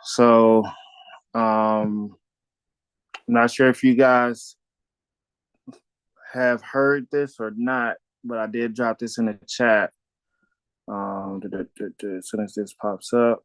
So, I'm not sure if you guys have heard this or not, but I did drop this in the chat. As soon as this pops up.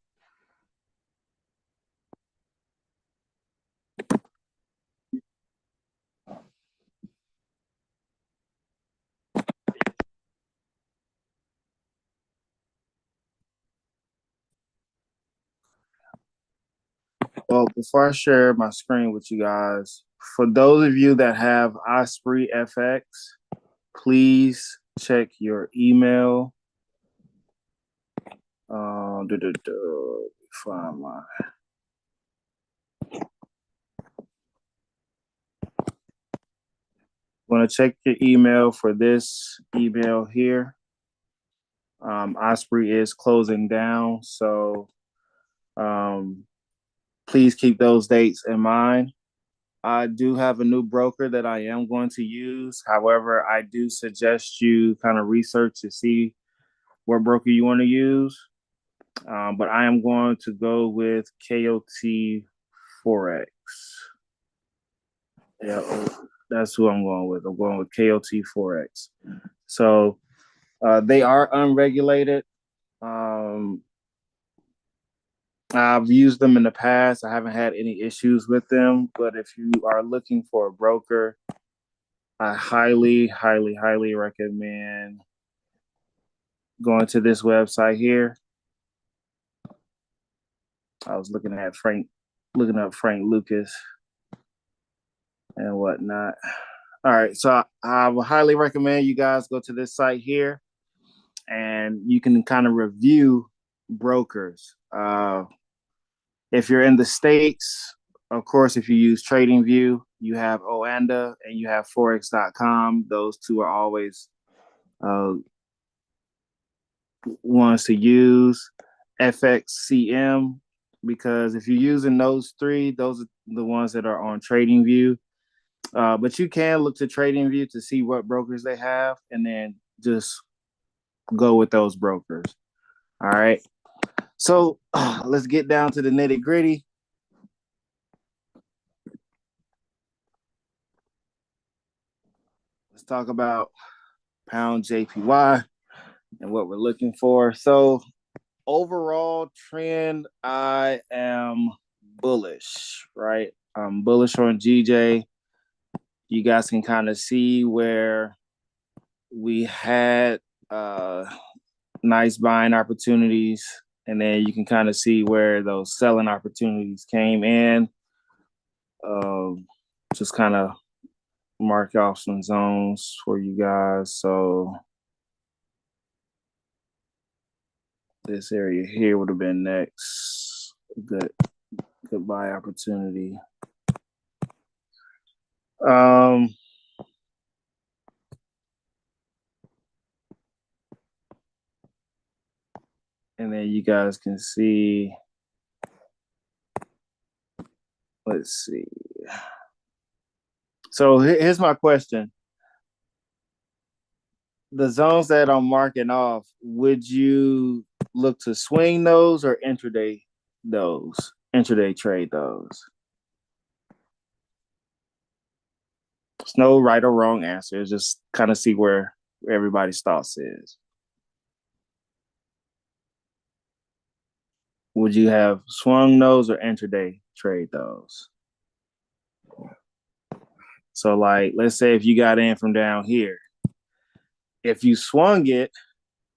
Well, before I share my screen with you guys, for those of you that have Osprey FX, please check your email. Find my. Want to check your email for this email here. Osprey is closing down, so please keep those dates in mind. I do have a new broker that I am going to use. However, I do suggest you kind of research to see what broker you want to use. But I am going to go with KOT Forex. Yeah, that's who I'm going with. I'm going with KOT Forex. So they are unregulated. I've used them in the past. I haven't had any issues with them. But if you are looking for a broker, I highly, highly, highly recommend going to this website here. I was looking up Frank Lucas and whatnot. All right, so I would highly recommend you guys go to this site here, and you can kind of review brokers. If you're in the States, of course, if you use TradingView, you have Oanda and you have Forex.com. Those two are always ones to use. FXCM, because if you're using those three, those are the ones that are on TradingView. But you can look to TradingView to see what brokers they have, and then just go with those brokers. All right. So let's get down to the nitty gritty. Let's talk about pound JPY and what we're looking for. So overall trend, I am bullish, right? I'm bullish on GJ. You guys can kind of see where we had nice buying opportunities, and then you can kind of see where those selling opportunities came in. Just kind of mark off some zones for you guys. So this area here would have been next. Good buy opportunity. And then you guys can see, let's see. So here's my question. The zones that I'm marking off, would you look to swing those or intraday trade those? There's no right or wrong answer. It's just kind of see where everybody's thoughts is. Would you have swung those or intraday trade those? So, like, let's say if you got in from down here, if you swung it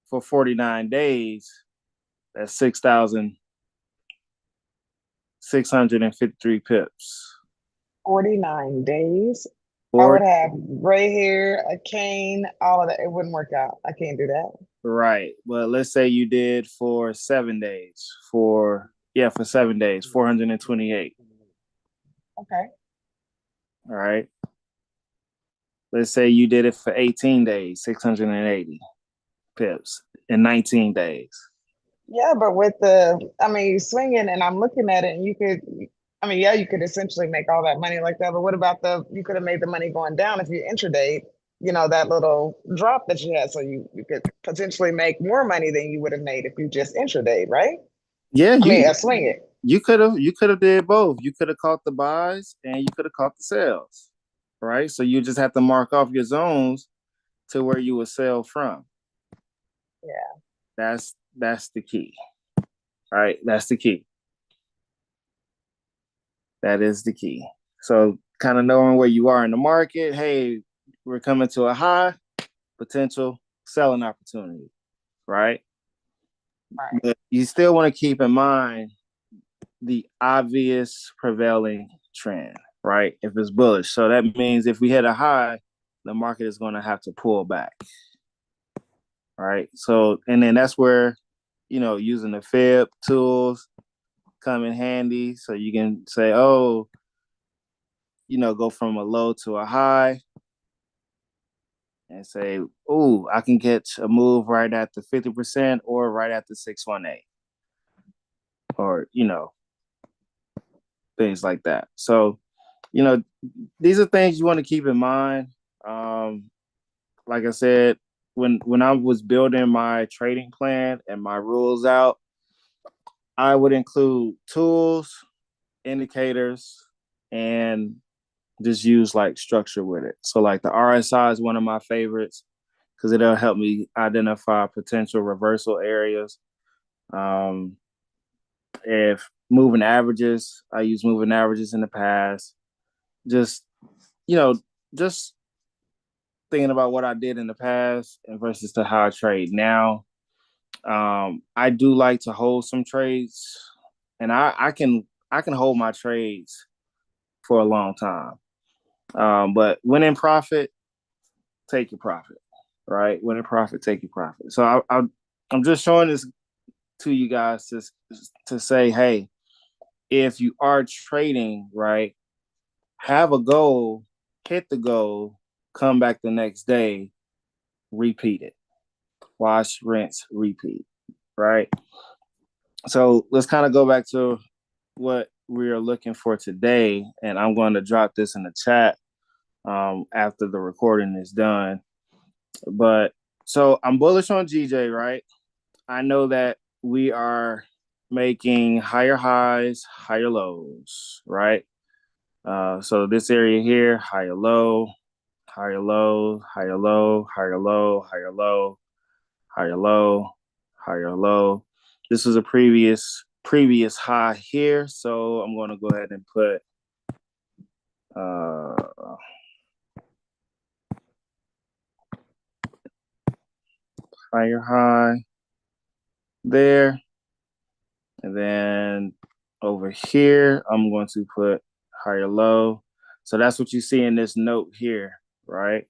for 49 days, that's 6,653 pips. 49 days. I would have gray hair, a cane, all of that. It wouldn't work out. I can't do that. Right. Well, let's say you did for 7 days. For 7 days, 428. Okay. All right. Let's say you did it for 18 days, 680 pips in 19 days. Yeah, but you swinging and I'm looking at it and you could essentially make all that money like that. But what about you could have made the money going down if you intraday, that little drop that you had. So you could potentially make more money than you would have made if you just intraday, right? Yeah. Swing it. you could have did both. You could have caught the buys and you could have caught the sales, right? So you just have to mark off your zones to where you would sell from. Yeah. That's the key, right? That's the key. That is the key. So kind of knowing where you are in the market. Hey, we're coming to a high potential selling opportunity, right? Right. But you still want to keep in mind the obvious prevailing trend, right? If it's bullish. So that means if we hit a high, the market is going to have to pull back, right? So, and then that's where, using the Fib tools come in handy. So you can say, oh, go from a low to a high and say, oh, I can catch a move right at the 50% or right at the 618 or, things like that. So, you know, these are things you want to keep in mind. Um, like I said, when I was building my trading plan and my rules out, I would include tools, indicators, and just use like structure with it. So like the RSI is one of my favorites because it'll help me identify potential reversal areas. Um, if moving averages, I use moving averages in the past. Just you know, just thinking about what I did in the past and versus to how I trade now. I do like to hold some trades, and I can hold my trades for a long time. But when in profit, take your profit, right? When in profit, take your profit. So I'm just showing this to you guys to say, hey, if you are trading, right, have a goal, hit the goal, come back the next day, repeat it. Wash, rinse, repeat, right? So let's kind of go back to what we are looking for today. And I'm going to drop this in the chat after the recording is done. But so I'm bullish on GJ, right? I know that we are making higher highs, higher lows, right? So this area here, higher low, higher low, higher low, higher low, higher low, higher low, higher low. This was a previous high here, so I'm going to go ahead and put higher high there, and then over here I'm going to put higher low. So that's what you see in this note here, right?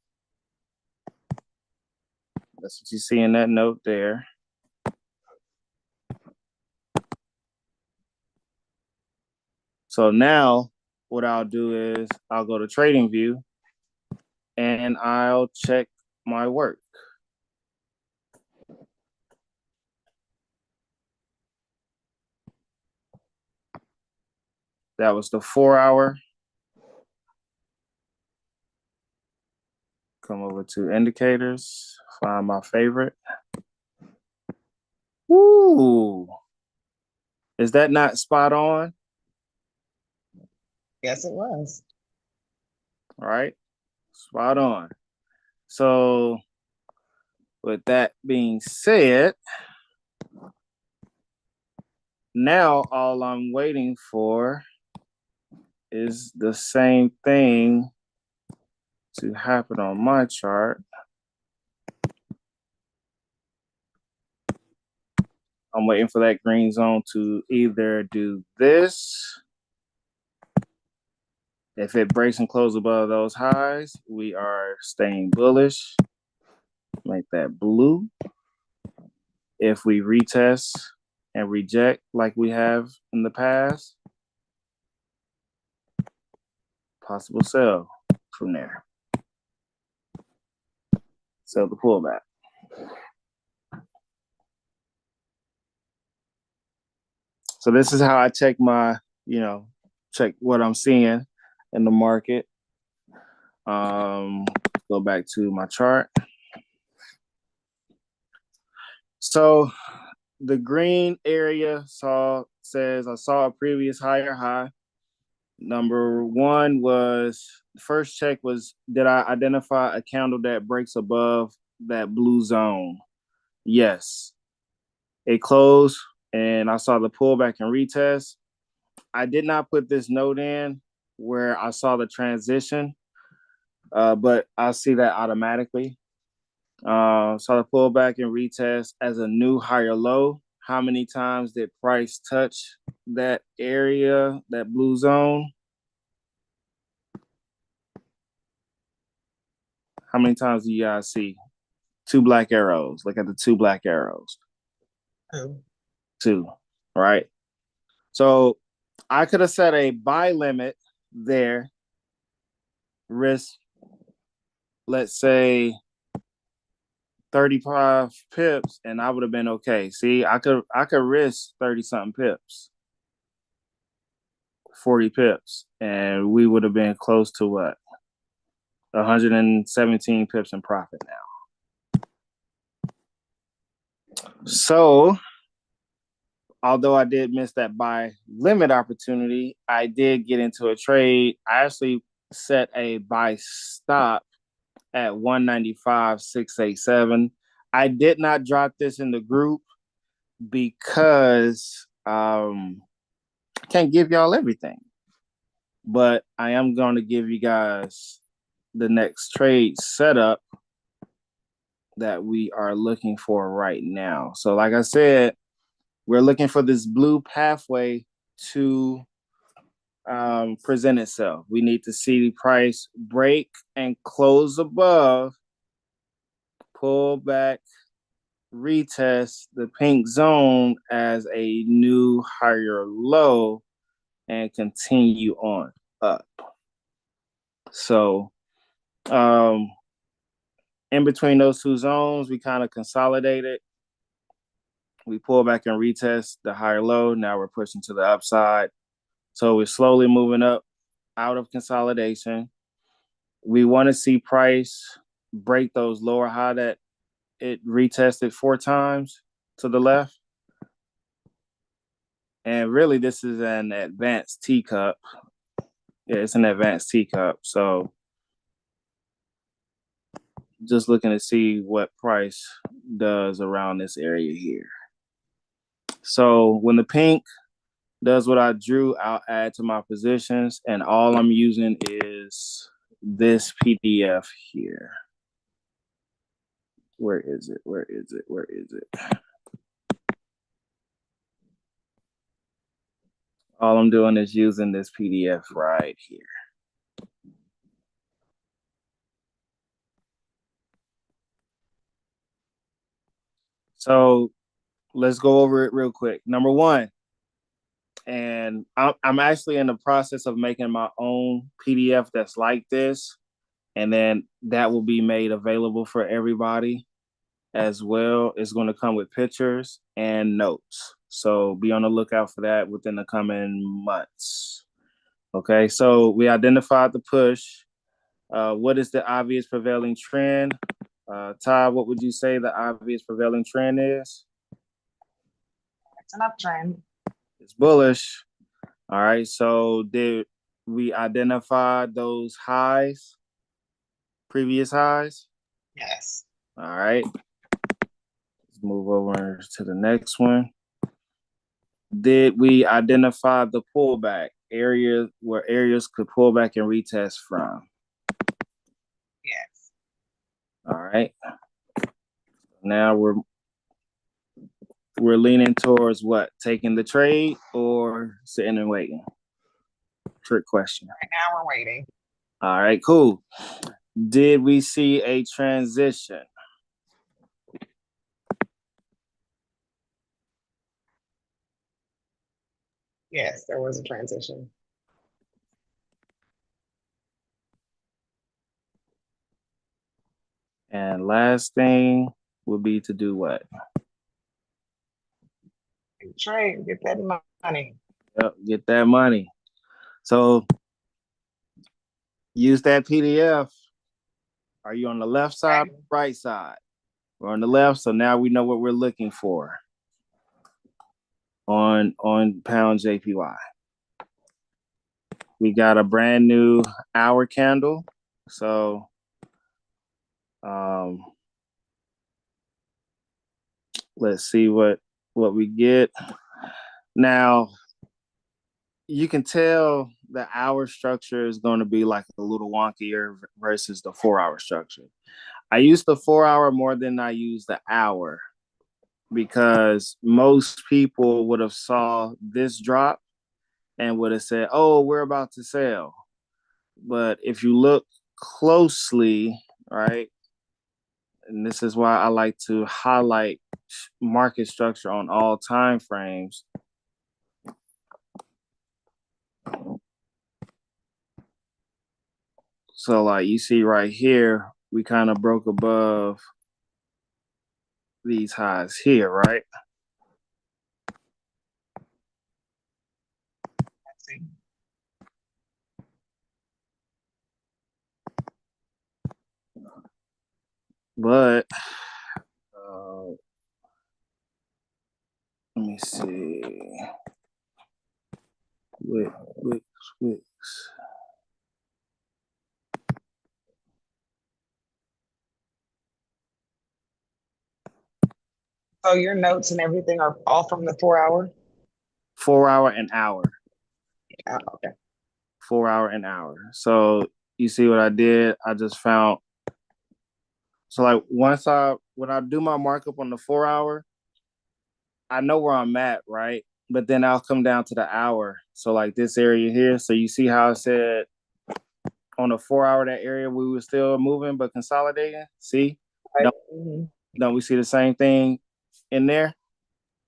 That's what you see in that note there. So now what I'll do is I'll go to trading view and I'll check my work. That was the 4 hour. Come over to indicators, find my favorite. Ooh, is that not spot on? Yes, it was. All right, spot on. So with that being said, now all I'm waiting for is the same thing to happen on my chart. I'm waiting for that green zone to either do this. If it breaks and closes above those highs, we are staying bullish. Make that blue. If we retest and reject like we have in the past, possible sell from there. Sell the pullback. So this is how I check check what I'm seeing in the market. Go back to my chart. So the green area says I saw a previous higher high. Number one was first check was, did I identify a candle that breaks above that blue zone? Yes. It closed and I saw the pullback and retest. I did not put this note in where I saw the transition, but I'll see that automatically. Saw the pullback and retest as a new higher low. How many times did price touch that area, that blue zone? How many times do you guys see? Two black arrows. Look at the two black arrows. Oh. Two, right? So I could have set a buy limit there, risk, let's say 35 pips, and I would have been okay. See, I could risk 30 something pips, 40 pips, and we would have been close to what? 117 pips in profit now. So, although I did miss that buy limit opportunity, I did get into a trade. I actually set a buy stop at 195.687. I did not drop this in the group because I can't give y'all everything. But I am going to give you guys the next trade setup that we are looking for right now. So like I said, we're looking for this blue pathway to present itself. We need to see the price break and close above, pull back, retest the pink zone as a new higher low, and continue on up. So in between those two zones, we kind of consolidated. We pull back and retest the higher low. Now we're pushing to the upside. So we're slowly moving up out of consolidation. We want to see price break those lower high that it retested 4 times to the left. And really, this is an advanced teacup. Yeah, it's an advanced teacup. So just looking to see what price does around this area here. So when the pink does what I drew, I'll add to my positions. And all I'm using is this PDF here. Where is it? Where is it? Where is it? All I'm doing is using this PDF right here. So let's go over it real quick. Number one, and I'm actually in the process of making my own PDF that's like this, and then that will be made available for everybody as well. It's going to come with pictures and notes. So be on the lookout for that within the coming months. Okay, so we identified the push. What is the obvious prevailing trend? Todd, what would you say the obvious prevailing trend is? It's an uptrend. It's bullish. All right, so did we identify those highs, previous highs? Yes. All right. Let's move over to the next one. Did we identify the pullback areas where areas could pull back and retest from? Yes. All right. Now we're leaning towards what? Taking the trade or sitting and waiting? Trick question. Right now we're waiting. All right, cool. Did we see a transition? Yes, there was a transition. And last thing would be to do what? Trade, get that money. Yep, get that money. So use that PDF. Are you on the left side or right side? We're on the left, so now we know what we're looking for. on pound JPY. We got a brand new hour candle. So um let's see what we get. Now you can tell the hour structure is going to be like a little wonkier versus the 4 hour structure. I use the 4 hour more than I use the hour because most people would have saw this drop and would have said, "Oh, we're about to sell." But if you look closely, right, and this is why I like to highlight market structure on all time frames. So like you see right here, we kind of broke above these highs here, right? But let me see. Wicks. So your notes and everything are all from the 4 hour? 4 hour and hour. Okay. 4 hour and hour. So you see what I did? I just found so like when I do my markup on the 4 hour, I know where I'm at, right? But then I'll come down to the hour. So like this area here. So you see how I said on the 4 hour that area we were still moving but consolidating. See, Right. don't don't we see the same thing in there?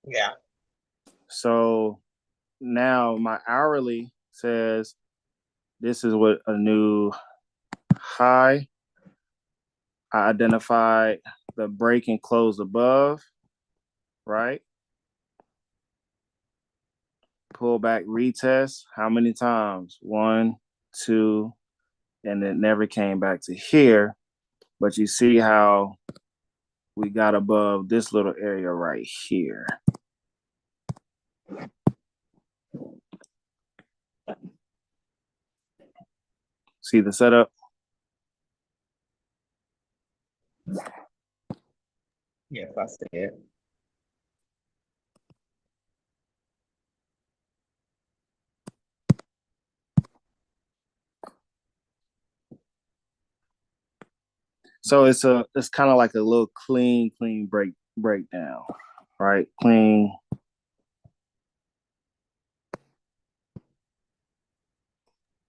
Yeah. So now my hourly says this is what a new high. I identified the break and close above, right? Pull back retest. How many times? One, two, and it never came back to here. But you see how we got above this little area right here. See the setup? Yes, I see it. So it's kind of like a little clean breakdown, right? Clean.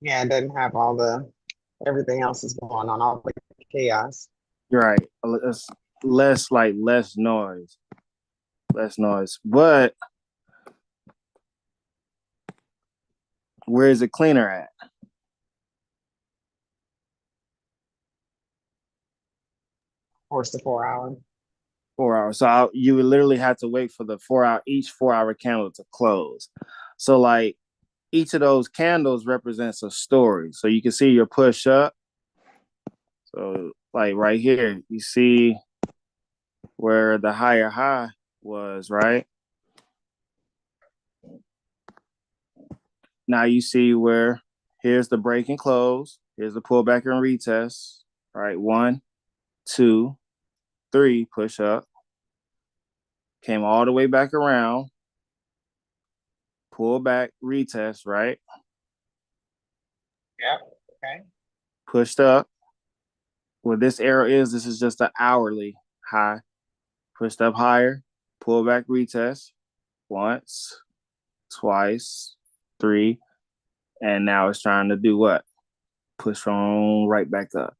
Yeah, it doesn't have all the everything else is going on, all the chaos. Right. It's less noise. Less noise. But where is it cleaner at? Of course, the 4 hour. 4 hours. So you would literally have to wait for the 4 hour, each 4 hour candle to close. So like each of those candles represents a story. So you can see your push up. So like right here, you see where the higher high was, right? Now you see where here's the break and close. Here's the pullback and retest. Right. 1, 2, 3, push up. Came all the way back around. Pull back, retest, right? Yeah. Okay. Pushed up. Where this arrow is, this is just an hourly high. Pushed up higher, pull back, retest once, twice, 3, and now it's trying to do what? Push on right back up.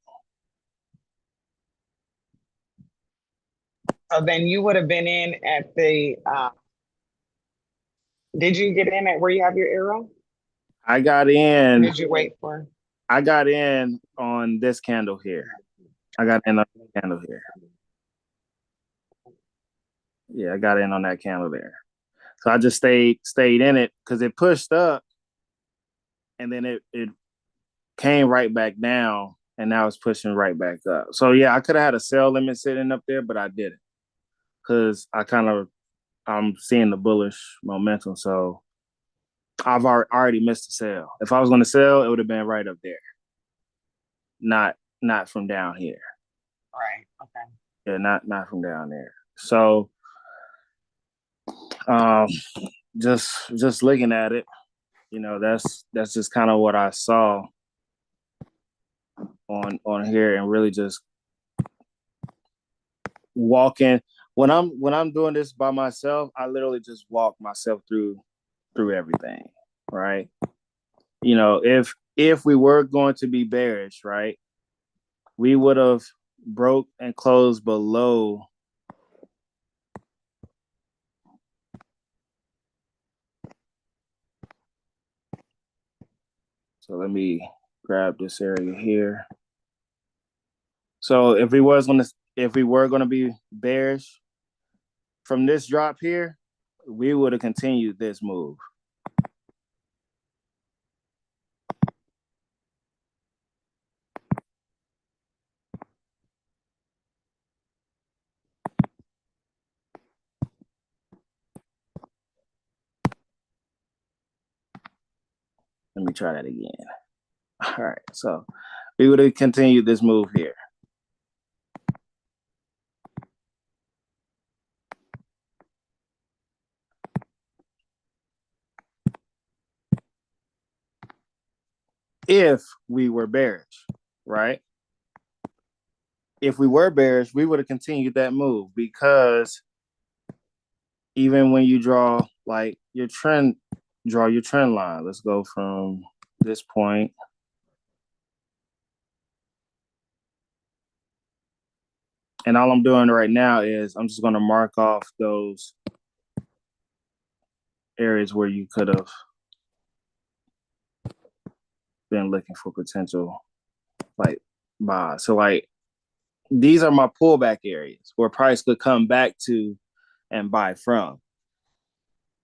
So then you would have been in at the did you get in at where you have your arrow? I got Or in. did you wait for? I got in on this candle here. I got in on this candle here. Yeah, I got in on that candle there. So I just stayed in it because it pushed up, and then it came right back down, and now it's pushing right back up. So yeah, I could have had a sell limit sitting up there, but I didn't because I'm seeing the bullish momentum. So I've already missed the sell. If I was going to sell, it would have been right up there, not from down here. Right. Okay. Yeah, not from down there. So um, just looking at it, that's just kind of what I saw on here, and really just walking. When I'm doing this by myself, I literally just walk myself through everything, right? If we were going to be bearish, right, we would have broke and closed below. So let me grab this area here. So if we were gonna be bearish from this drop here, we would have continued this move. Let me try that again. All right, so we would have continued this move here. If we were bearish, right? If we were bearish, we would have continued that move, because even when you draw your trend line. Let's go from this point. And all I'm doing right now is I'm just going to mark off those areas where you could have been looking for potential buys. So these are my pullback areas where price could come back to and buy from.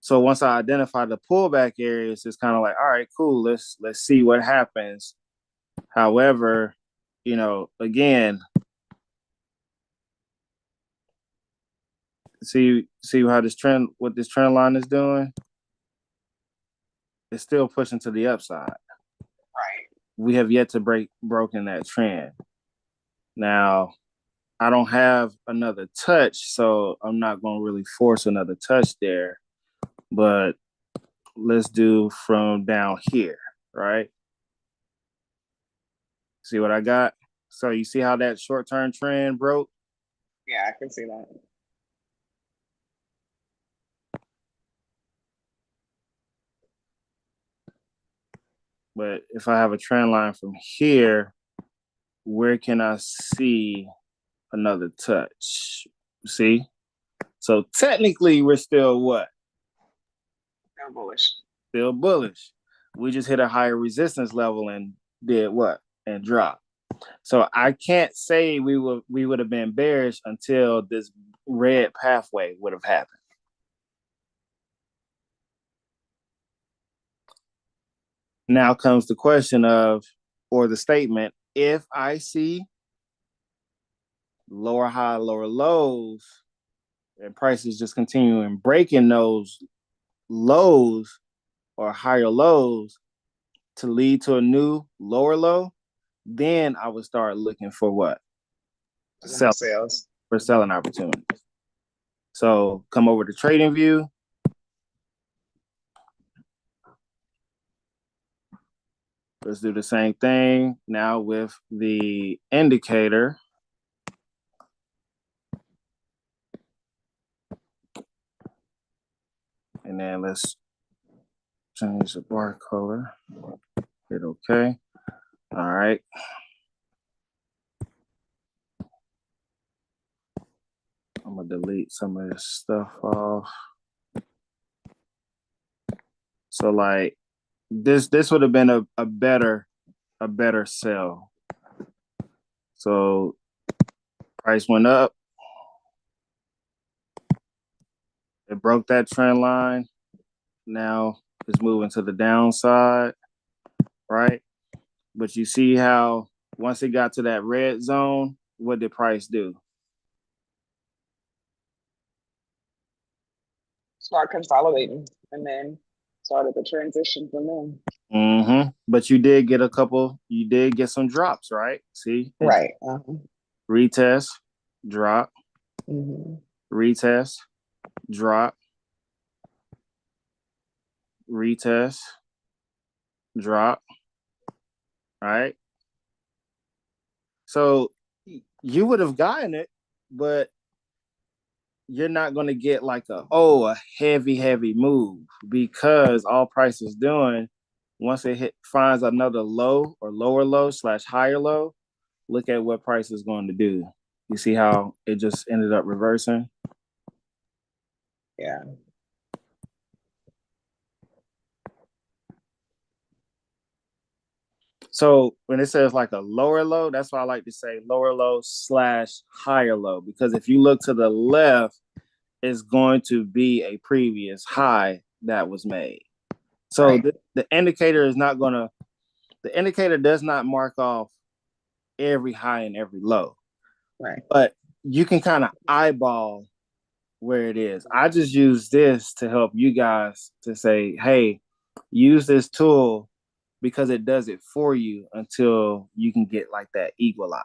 So once I identify the pullback areas, it's kind of like, all right, cool. Let's see what happens. However, again, see how what this trend line is doing. It's still pushing to the upside. Right. We have yet to broken that trend. Now, I don't have another touch, so I'm not going to really force another touch there. But let's do from down here, right? See what I got? So you see how that short-term trend broke? Yeah, I can see that. But if I have a trend line from here, where can I see another touch? See? So technically, we're still what? Still bullish. Still bullish. We just hit a higher resistance level and did what? And dropped. So I can't say we would have been bearish until this red pathway would have happened. Now comes the question or the statement, if I see lower high, lower lows, and prices just continuing breaking those lows or higher lows to lead to a new lower low, then I would start looking for what? Sales. For selling opportunities. So come over to Trading View. Let's do the same thing now with the indicator. And then let's change the bar color. Hit OK. All right. I'm gonna delete some of this stuff off. So this would have been a better sell. So price went up. It broke that trend line. Now it's moving to the downside, right? But you see how once it got to that red zone, what did price do? start consolidating and then started the transition from there. But you did get a couple. You did get some drops, right? See, it Right. retest, drop, Hmm. retest, drop, retest, drop. Right. So you would have gotten it, but you're not going to get like a heavy move because all price is doing once it finds another low or lower low / higher low. Look at what price is going to do. You see how it just ended up reversing? Yeah. So when it says like a lower low, that's why I like to say lower low / higher low, because if you look to the left, it's going to be a previous high that was made. So Right. the indicator is not going to, the indicator does not mark off every high and every low, Right. but you can kind of eyeball where it is. I just use this to help you guys to say, hey, use this tool because it does it for you until you can get like that eagle eye.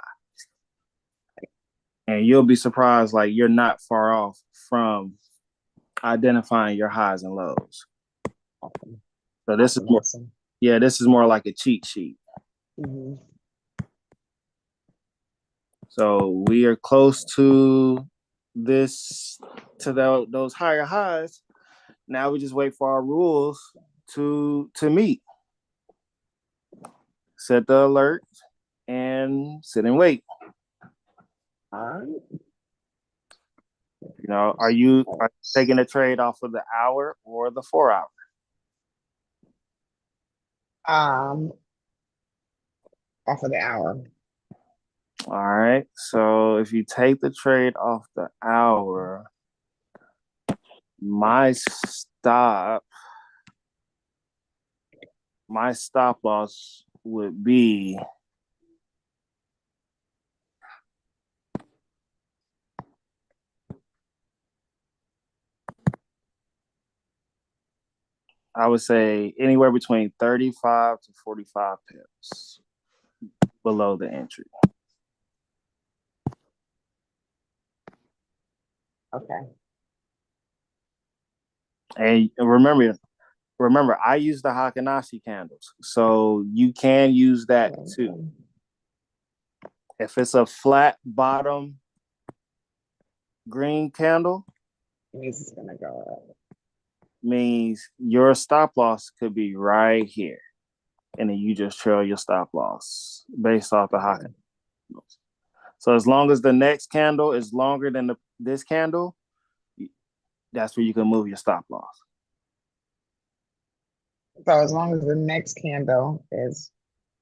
And you'll be surprised, like you're not far off from identifying your highs and lows. Awesome. So this is more, Awesome. yeah, this is more like a cheat sheet. Mm-hmm. So we are close to this, to those higher highs. Now we just wait for our rules to meet. Set the alert and sit and wait. All right. You know, are you taking a trade off of the hour or the 4 hour? Um, off of the hour. All right. So if you take the trade off the hour, my stop loss would be I would say anywhere between 35 to 45 pips below the entry. Okay. And remember, I use the Hakanashi candles, so you can use that too. If it's a flat bottom green candle, Means it's gonna go up. means your stop loss could be right here, and then you just trail your stop loss based off the Hakanashi. So as long as the next candle is longer than this candle, that's where you can move your stop loss. So as long as the next candle is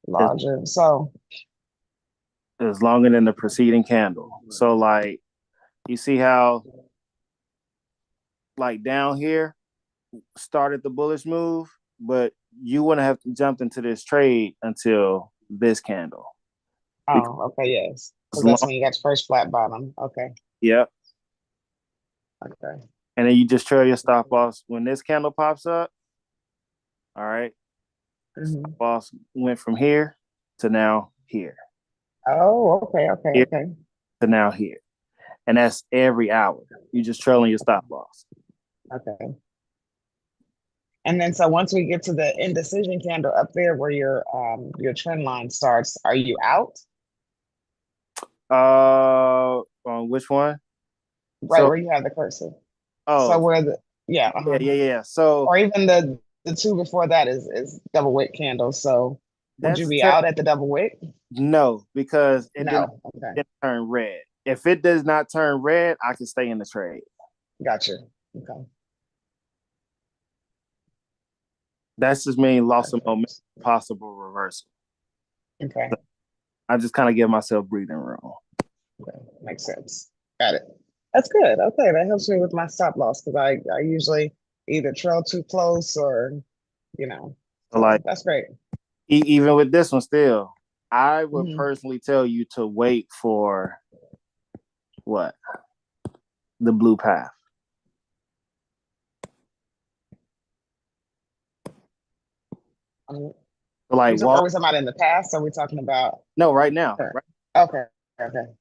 It's, larger, so it's longer than the preceding candle. So like you see how like down here started the bullish move, but you wouldn't have jumped into this trade until this candle. Because oh, okay, yes, because long, that's when you got your first flat bottom. Okay, yep. okay. And then you just trail your stop loss when this candle pops up. All right. Stop Mm-hmm. loss went from here to now here. Oh, okay, okay, Here okay, to now here. And that's every hour. You just trailing your stop loss. okay. And then so once we get to the indecision candle up there where your trend line starts, are you out? On which one? Right So, where you have the cursor. So oh, where the yeah, yeah. So or even the two before that is double wick candles. So would you that's be out at the double wick? no, because No. Okay. didn't turn red. If it does not turn red, I can stay in the trade. Gotcha. Okay. That's just mean loss of momentum, Perfect. possible reversal. Okay. So I just kind of give myself breathing room. Okay. Makes sense. Got it. That's good. Okay. That helps me with my stop loss because I usually either trail too close or, you know, So like so that's great. even with this one still, I would Hmm. personally tell you to wait for what? The blue path. Um, Like are Wall, we talking about in the past? Or are we talking about no, right now, current? right? Okay. Okay.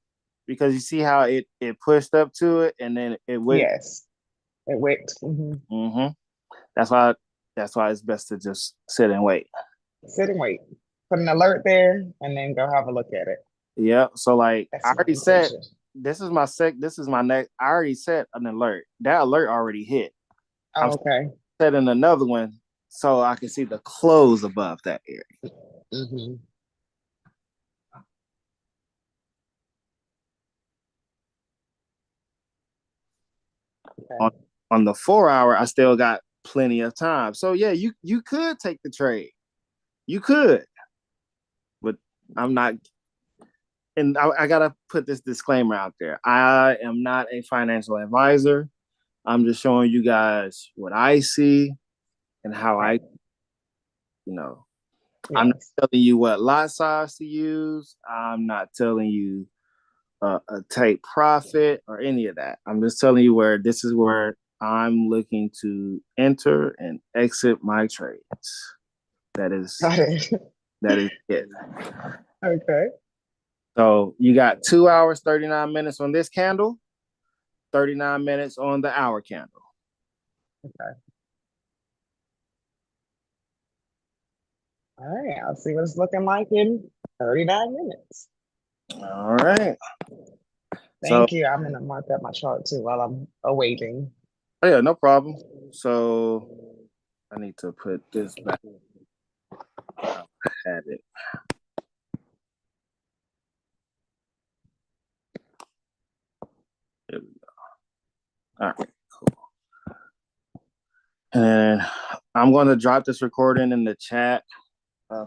Because you see how it pushed up to it and then it went. Yes. It wicked. Hmm. Mm-hmm. That's why it's best to just sit and wait. Sit and wait. Put an alert there and then go have a look at it. Yeah. So like I That's my already set intention. this is my next. I already set an alert. That alert already hit. I'm Oh, okay. setting another one so I can see the close above that area. Hmm. On Okay. on the 4 hour, I still got plenty of time. So yeah, you could take the trade. You could, but I'm not. And I gotta put this disclaimer out there. I am not a financial advisor. I'm just showing you guys what I see and how I, Right. you know, I'm not Yes. telling you what lot size to use. I'm not telling you a take profit or any of that. I'm just telling you where this is where I'm looking to enter and exit my trades. That is Got it. that is it. Okay. So you got 2 hours, 39 minutes on this candle, 39 minutes on the hour candle. Okay. All right. I'll see what it's looking like in 39 minutes. All right. So Thank you. I'm gonna mark up my chart too while I'm awaiting. oh yeah, no problem. So I need to put this back. I had it. There we go. All right, cool. And I'm going to drop this recording in the chat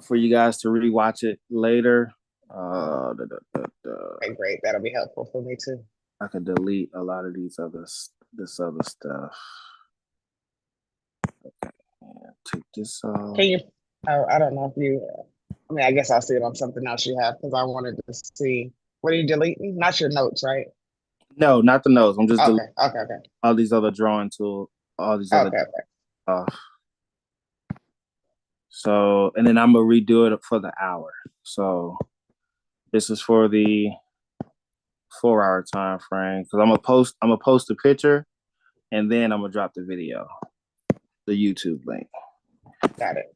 for you guys to rewatch it later. Okay, great. That'll be helpful for me too. I could delete a lot of this other stuff. Okay, and take this off. Can you? Oh, I don't know if you. I mean, I guess I'll see it on something else you have because I wanted to see. What are you deleting? Not your notes, right? No, not the nose. I'm just deleting Okay. Okay. Okay. all these other drawing tools, all these other Okay. Okay. off. So, and then I'm gonna redo it for the hour. So this is for the 4 hour time frame because I'm gonna post a picture and then I'm gonna drop the video, the YouTube link. Got it.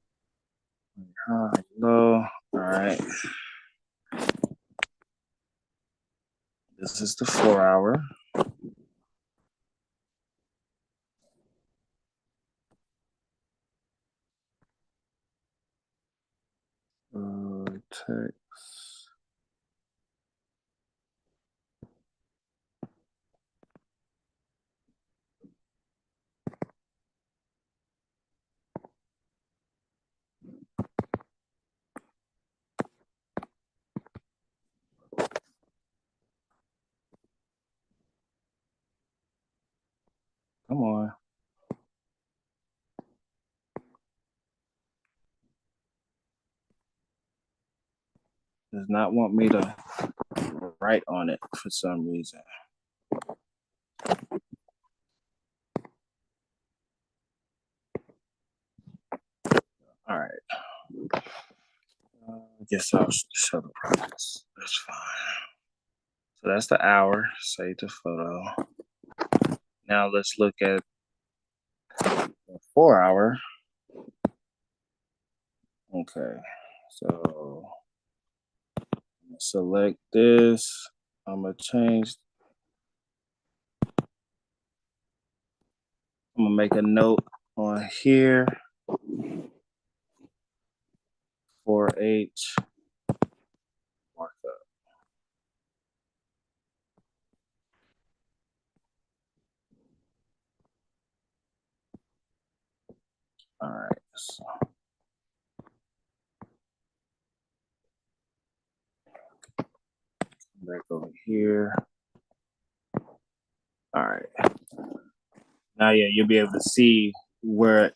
Hello. All right. This is the 4 hour. Text. Come on. Does not want me to write on it for some reason. All right. I guess I'll show the progress. That's fine. So that's the hour. Save the photo. Now let's look at the 4 hour. Okay. So select this. I'm gonna change. I'm gonna make a note on here. 4H markup. All right. So back over here. All right. Now, yeah, you'll be able to see where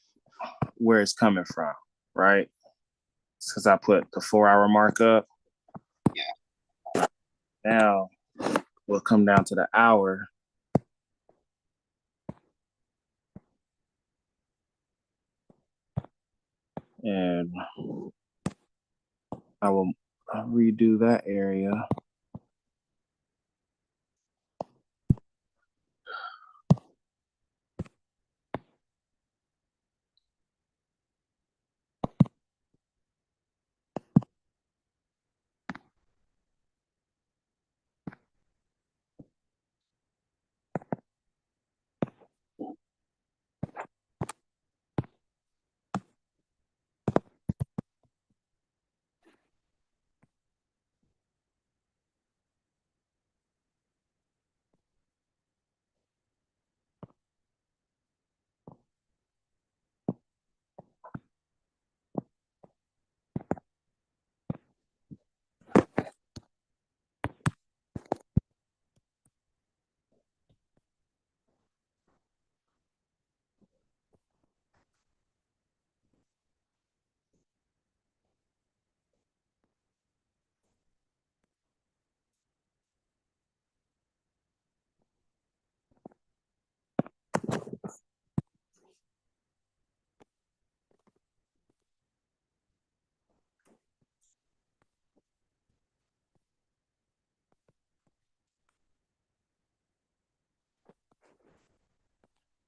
it's coming from, right? Because I put the 4 hour markup. Yeah. Now we'll come down to the hour. and I will redo that area.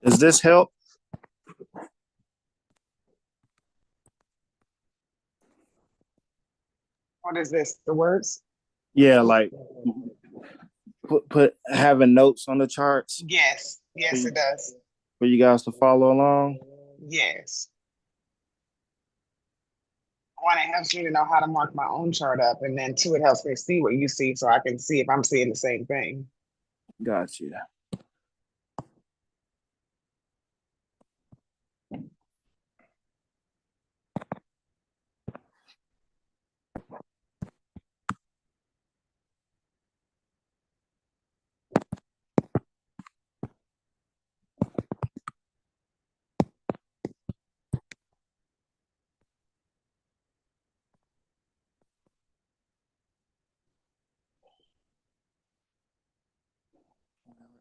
Does this help? What is this? The words? Yeah, like put having notes on the charts Yes. for Yes, you, it does. for you guys to follow along. Yes. One, it helps me to know how to mark my own chart up, and then two, it helps me see what you see, so I can see if I'm seeing the same thing. Gotcha.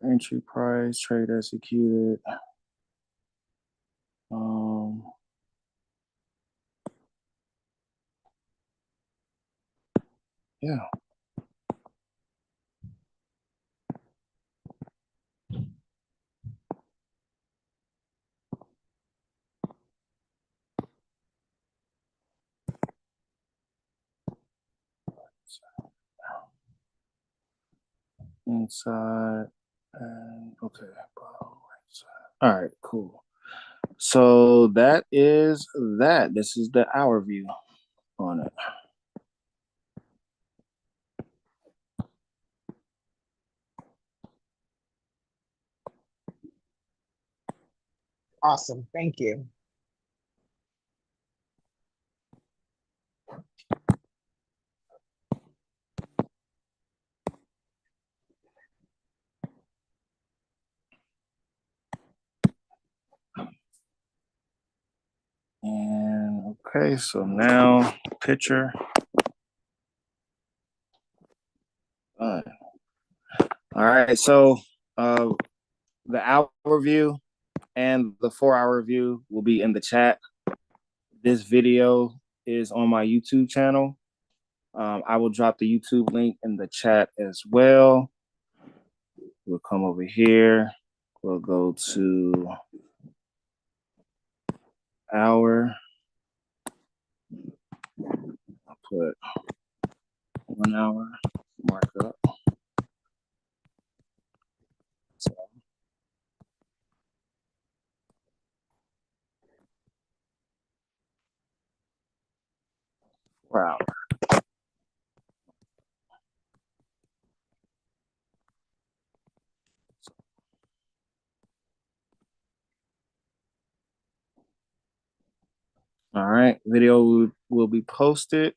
Entry price, trade executed. Um, yeah. Inside and okay. All right, cool. So that is that. This is the hour view on it. Awesome. Thank you. And okay, so now picture. All right, so the hour view and the 4 hour view will be in the chat. This video is on my YouTube channel. I will drop the YouTube link in the chat as well. We'll come over here. We'll go to hour. I'll put 1 hour, mark up. So, wow. All right, video will be posted.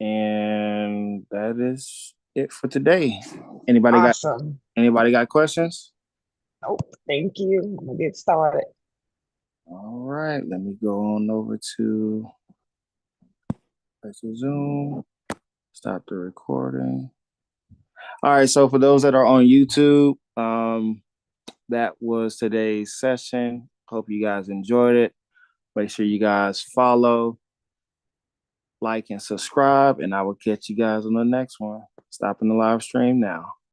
And that is it for today. Anybody got Awesome. anybody got questions? Nope. Thank you. I'm gonna get started. All right, let me go on over to Zoom. Stop the recording. All right, so for those that are on YouTube, that was today's session. Hope you guys enjoyed it. Make sure you guys follow, like, and subscribe, and I will catch you guys on the next one. Stopping the live stream now.